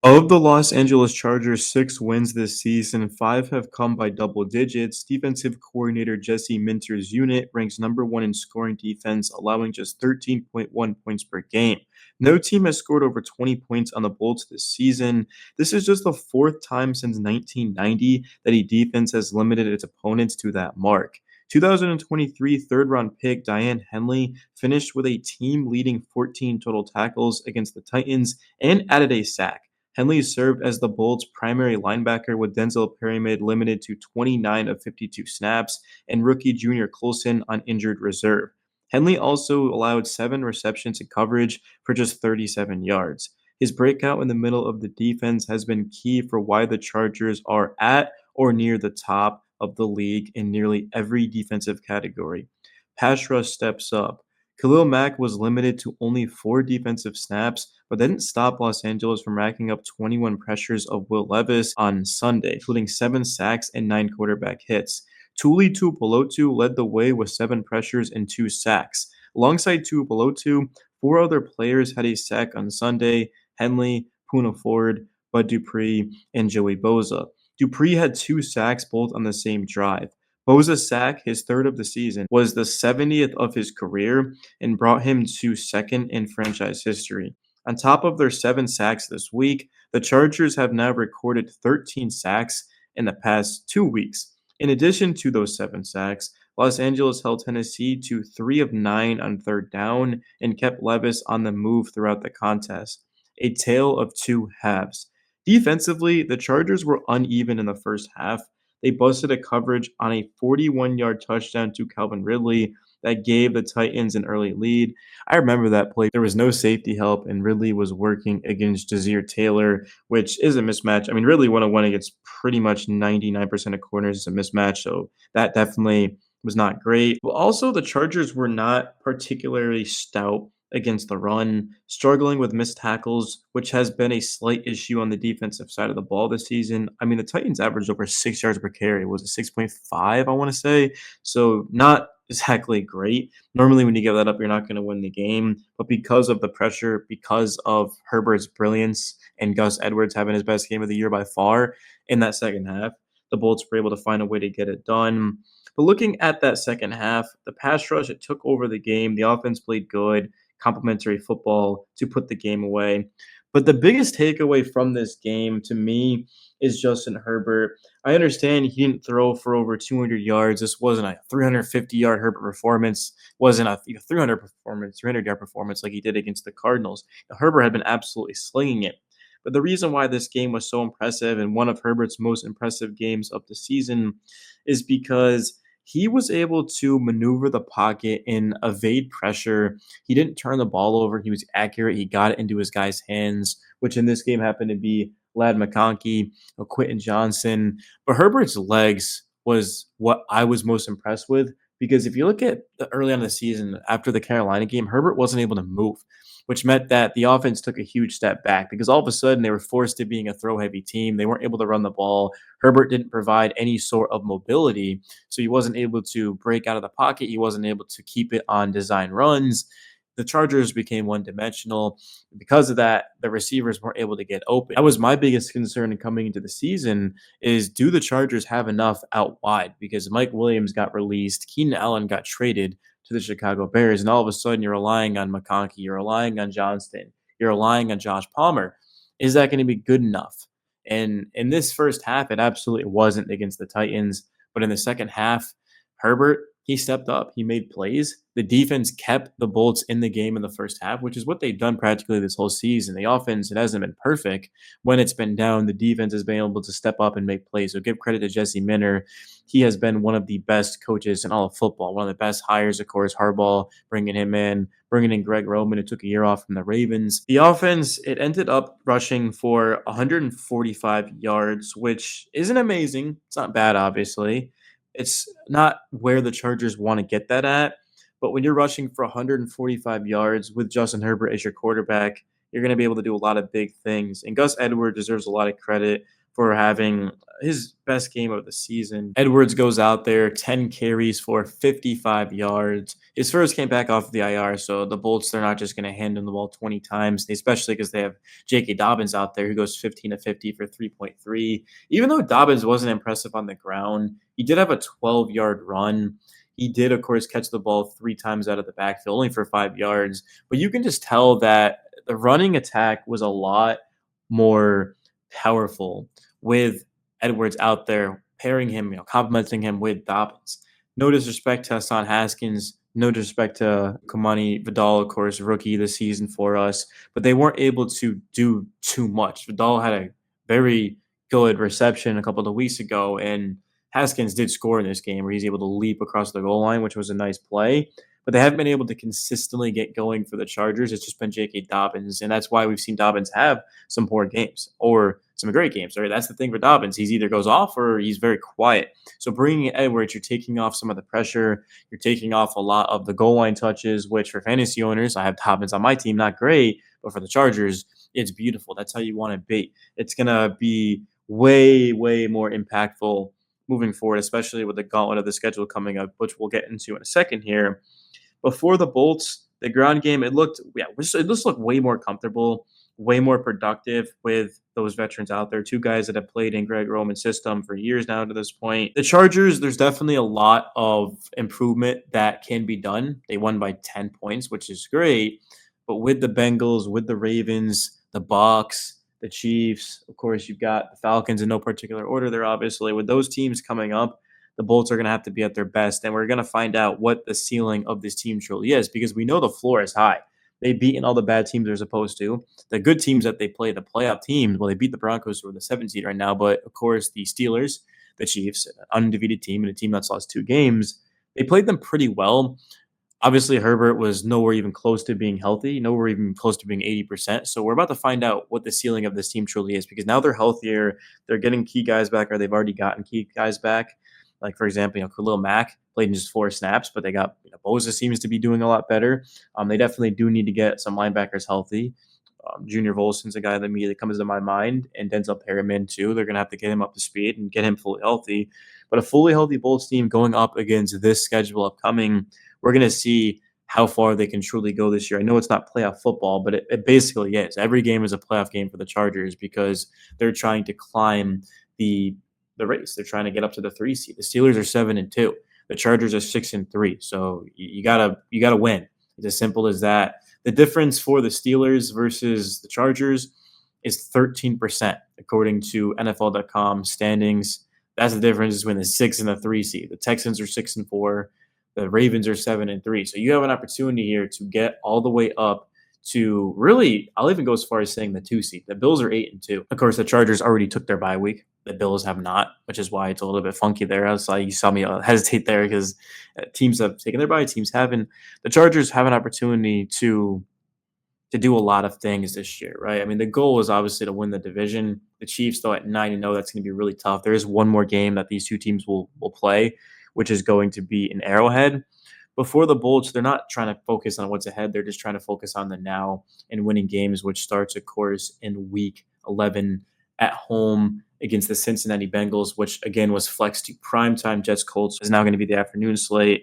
Of the Los Angeles Chargers' 6 wins this season, 5 have come by double digits. Defensive coordinator Jesse Minter's unit ranks number 1 in scoring defense, allowing just 13.1 points per game. No team has scored over 20 points on the Bolts this season. This is just the fourth time since 1990 that a defense has limited its opponents to that mark. 2023 third-round pick Diane Henley finished with a team-leading 14 total tackles against the Titans and added a sack. Henley served as the Bolts' primary linebacker with Denzel Perryman limited to 29 of 52 snaps and rookie Junior Colson on injured reserve. Henley also allowed 7 receptions in coverage for just 37 yards. His breakout in the middle of the defense has been key for why the Chargers are at or near the top of the league in nearly every defensive category. Pass rush steps up. Khalil Mack was limited to only 4 defensive snaps, but that didn't stop Los Angeles from racking up 21 pressures of Will Levis on Sunday, including 7 sacks and 9 quarterback hits. Tuli Tuipulotu led the way with 7 pressures and 2 sacks. Alongside Tuipulotu, 4 other players had a sack on Sunday: Henley, Poona Ford, Bud Dupree, and Joey Boza. Dupree had 2 sacks both on the same drive. Boza's sack, his third of the season, was the 70th of his career and brought him to second in franchise history. On top of their 7 sacks this week, the Chargers have now recorded 13 sacks in the past 2 weeks. In addition to those 7 sacks, Los Angeles held Tennessee to 3 of 9 on third down and kept Levis on the move throughout the contest. A tale of 2 halves. Defensively, the Chargers were uneven in the first half. They busted a coverage on a 41-yard touchdown to Calvin Ridley that gave the Titans an early lead. I remember that play. There was no safety help, and Ridley was working against Jazeer Taylor, which is a mismatch. I mean, Ridley 101 against pretty much 99% of corners is a mismatch, so that definitely was not great. But also, the Chargers were not particularly stout against the run, struggling with missed tackles, which has been a slight issue on the defensive side of the ball this season. I mean, the Titans averaged over 6 yards per carry. Was it 6.5, I want to say? So, not exactly great. Normally, when you give that up, you're not going to win the game. But because of the pressure, because of Herbert's brilliance and Gus Edwards having his best game of the year by far in that second half, the Bolts were able to find a way to get it done. But looking at that second half, the pass rush, it took over the game. The offense played good, complementary football to put the game away. But the biggest takeaway from this game to me is Justin Herbert. I understand he didn't throw for over 200 yards. This wasn't a 350-yard Herbert performance. Wasn't a 300-yard performance like he did against the Cardinals. Now, Herbert had been absolutely slinging it. But the reason why this game was so impressive and one of Herbert's most impressive games of the season is because he was able to maneuver the pocket and evade pressure. He didn't turn the ball over. He was accurate. He got it into his guys' hands, which in this game happened to be Lad McConkey, Quentin Johnson. But Herbert's legs was what I was most impressed with, because if you look at the early on in the season after the Carolina game, Herbert wasn't able to move, which meant that the offense took a huge step back because all of a sudden they were forced to being a throw-heavy team. They weren't able to run the ball. Herbert didn't provide any sort of mobility, so he wasn't able to break out of the pocket. He wasn't able to keep it on design runs. The Chargers became one-dimensional. Because of that, the receivers weren't able to get open. That was my biggest concern in coming into the season is, do the Chargers have enough out wide? Because Mike Williams got released, Keenan Allen got traded to the Chicago Bears, and all of a sudden you're relying on McConkey, you're relying on Johnston, you're relying on Josh Palmer. Is that going to be good enough? And in this first half, it absolutely wasn't against the Titans. But in the second half, Herbert, he stepped up. He made plays. The defense kept the Bolts in the game in the first half, which is what they've done practically this whole season. The offense, it hasn't been perfect. When it's been down, the defense has been able to step up and make plays. So give credit to Jesse Minter. He has been one of the best coaches in all of football, one of the best hires, of course, Harbaugh, bringing him in, bringing in Greg Roman, who took a year off from the Ravens. The offense, it ended up rushing for 145 yards, which isn't amazing. It's not bad, obviously. It's not where the Chargers want to get that at. But when you're rushing for 145 yards with Justin Herbert as your quarterback, you're going to be able to do a lot of big things. And Gus Edwards deserves a lot of credit for having his best game of the season. Edwards goes out there, 10 carries for 55 yards. His first came back off the IR, so the Bolts, they're not just going to hand him the ball 20 times, especially because they have J.K. Dobbins out there who goes 15 to 50 for 3.3. Even though Dobbins wasn't impressive on the ground, he did have a 12-yard run. He did, of course, catch the ball 3 times out of the backfield, only for 5 yards. But you can just tell that the running attack was a lot more powerful with Edwards out there, pairing him, complimenting him with Dobbins. No disrespect to Hassan Haskins, no disrespect to Kamani Vidal, of course, rookie this season for us, but they weren't able to do too much. Vidal had a very good reception a couple of weeks ago, and Haskins did score in this game where he's able to leap across the goal line, which was a nice play. But they haven't been able to consistently get going for the Chargers. It's just been J.K. Dobbins, and that's why we've seen Dobbins have some poor games or some great games. Right? That's the thing for Dobbins. He's either goes off or he's very quiet. So bringing in Edwards, you're taking off some of the pressure. You're taking off a lot of the goal line touches, which for fantasy owners, I have Dobbins on my team, not great, but for the Chargers, it's beautiful. That's how you want to be. It's going to be way, way more impactful moving forward, especially with the gauntlet of the schedule coming up, which we'll get into in a second here. Before the Bolts, the ground game, it just looked way more comfortable, way more productive with those veterans out there. Two guys that have played in Greg Roman's system for years now to this point. The Chargers, there's definitely a lot of improvement that can be done. They won by 10 points, which is great. But with the Bengals, with the Ravens, the Bucs, the Chiefs, of course, you've got the Falcons in no particular order there, obviously. With those teams coming up, the Bolts are going to have to be at their best, and we're going to find out what the ceiling of this team truly is because we know the floor is high. They've beaten all the bad teams they're supposed to. The good teams that they play, the playoff teams, well, they beat the Broncos, who are the 7th seed right now, but of course, the Steelers, the Chiefs, an undefeated team and a team that's lost 2 games, they played them pretty well. Obviously, Herbert was nowhere even close to being healthy, nowhere even close to being 80%. So we're about to find out what the ceiling of this team truly is because now they're healthier. They're getting key guys back, or they've already gotten key guys back. Like, for example, Khalil Mack played in just 4 snaps, but they got Bosa seems to be doing a lot better. They definitely do need to get some linebackers healthy. Junior Volson's a guy that immediately comes to my mind, and Denzel Perryman too. They're going to have to get him up to speed and get him fully healthy. But a fully healthy Bolts team going up against this schedule upcoming, we're going to see how far they can truly go this year. I know it's not playoff football, but it basically is. Every game is a playoff game for the Chargers because they're trying to climb the race. They're trying to get up to the 3 seed. The Steelers are 7-2. The Chargers are 6-3. So you gotta win. It's as simple as that. The difference for the Steelers versus the Chargers is 13%, according to NFL.com standings. That's the difference between the 6 and the 3 seed. The Texans are 6-4. The Ravens are 7-3. So you have an opportunity here to get all the way up to really, I'll even go as far as saying the 2 seed. The Bills are 8-2. Of course, the Chargers already took their bye week. The Bills have not, which is why it's a little bit funky there. So you saw me hesitate there because teams have taken their bye, teams haven't. The Chargers have an opportunity to do a lot of things this year, right? I mean, the goal is obviously to win the division. The Chiefs, though, at 9-0, that's going to be really tough. There is one more game that these 2 teams will play, which is going to be in Arrowhead. Before the Bolts, they're not trying to focus on what's ahead. They're just trying to focus on the now and winning games, which starts, of course, in Week 11 at home against the Cincinnati Bengals, which, again, was flexed to primetime Jets-Colts. Is now going to be the afternoon slate.